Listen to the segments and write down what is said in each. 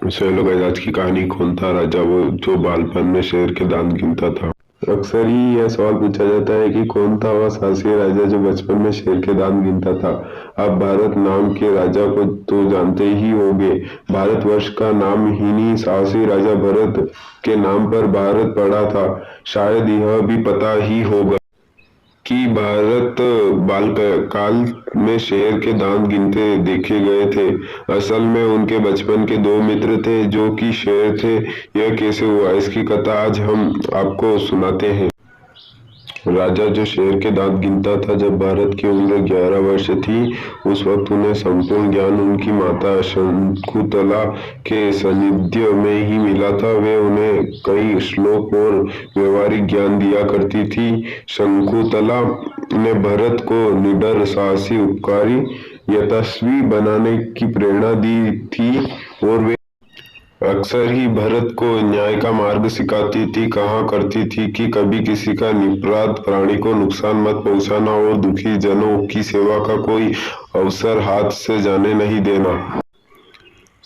चलो गाइस, आज की कहानी कौन था राजा वो जो बालपन में शेर के दांत गिनता था। अक्सर ही यह सवाल पूछा जाता है कि कौन था वह साहसी राजा जो बचपन में शेर के दांत गिनता था। आप भारत नाम के राजा को तो जानते ही होंगे। भारतवर्ष का नाम ही साहसी राजा भरत के नाम पर भारत पड़ा था। शायद यह भी पता ही होगा कि भारत बालकाल में शेर के दांत गिनते देखे गए थे। असल में उनके बचपन के दो मित्र थे जो कि शेर थे। यह कैसे हुआ, इसकी कथा आज हम आपको सुनाते हैं। राजा जो शेर के दांत गिनता था, जब भारत की उम्र 11 वर्ष थी, उस वक्त उन्हें संपूर्ण ज्ञान उनकी माता शकुंतला के सानिध्य में ही मिला था। वे उन्हें कई श्लोक और व्यवहारिक ज्ञान दिया करती थी। शकुंतला ने भरत को निडर, साहसी, उपकारी, यशस्वी बनाने की प्रेरणा दी थी और वे अक्सर ही भरत को न्याय का मार्ग सिखाती थी। कहा करती थी कि कभी किसी का निरपराध प्राणी को नुकसान मत पहुंचाना और दुखी जनों की सेवा का कोई अवसर हाथ से जाने नहीं देना।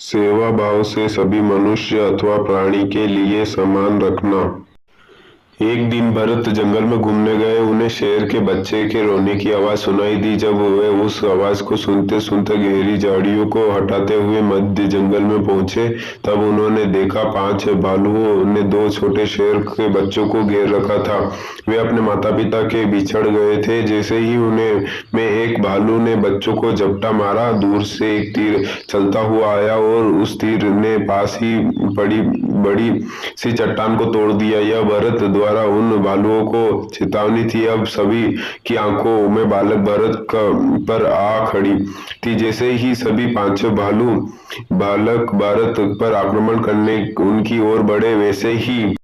सेवा भाव से सभी मनुष्य अथवा प्राणी के लिए समान रखना। एक दिन भरत जंगल में घूमने गए। उन्हें शेर के बच्चे के रोने की आवाज सुनाई दी। जब वे उस आवाज को सुनते सुनते गहरी झाड़ियों को हटाते हुए मध्य जंगल में पहुंचे, तब उन्होंने देखा 5 भालुओं ने 2 छोटे शेर के बच्चों को घेर रखा था। वे अपने माता पिता के बिछड़ गए थे। जैसे ही उन्हें में एक भालू ने बच्चों को झपटा मारा, दूर से एक तीर चलता हुआ आया और उस तीर ने पास ही पड़ी बड़ी सी चट्टान को तोड़ दिया। यह भरत द्वारा उन भालुओं को चेतावनी थी। अब सभी की आंखों में बालक भरत पर आ खड़ी थी। जैसे ही सभी 5 भालू बालक भरत पर आक्रमण करने उनकी ओर बढ़े, वैसे ही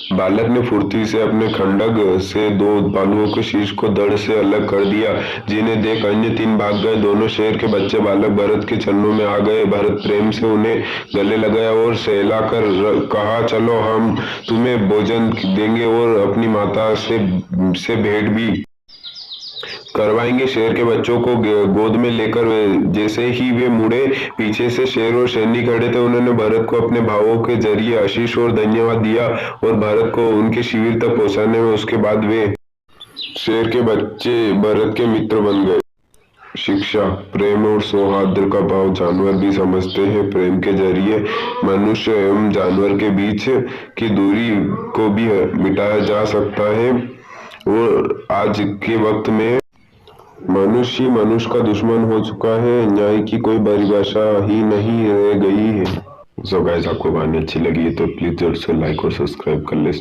बालक ने फुर्ती से अपने खंडक से 2 भालुओं के शीश को धड़ से अलग कर दिया, जिन्हें देख अन्य 3 भाग गए। दोनों शेर के बच्चे बालक भरत के चरणों में आ गए। भरत प्रेम से उन्हें गले लगाया और सहलाकर कहा, चलो हम तुम्हें भोजन देंगे और अपनी माता से भेंट भी करवाएंगे। शेर के बच्चों को गोद में लेकर जैसे ही वे मुड़े, पीछे से शेर और सैनिक खड़े थे। उन्होंने भरत को अपने भावों के जरिए आशीष और धन्यवाद दिया और भरत को उनके शिविर तक पहुंचाने में उसके बाद वे शेर के बच्चे भरत के मित्र बन गए। शिक्षा, प्रेम और सौहार्द का भाव जानवर भी समझते हैं। प्रेम के जरिए मनुष्य एवं जानवर के बीच की दूरी को भी मिटाया जा सकता है और आज के वक्त में मनुष्य का दुश्मन हो चुका है। न्याय की कोई परिभाषा ही नहीं रह गई है। सो गाइस, आपको कहानी अच्छी लगी है तो प्लीज जरूर से लाइक और सब्सक्राइब कर ले।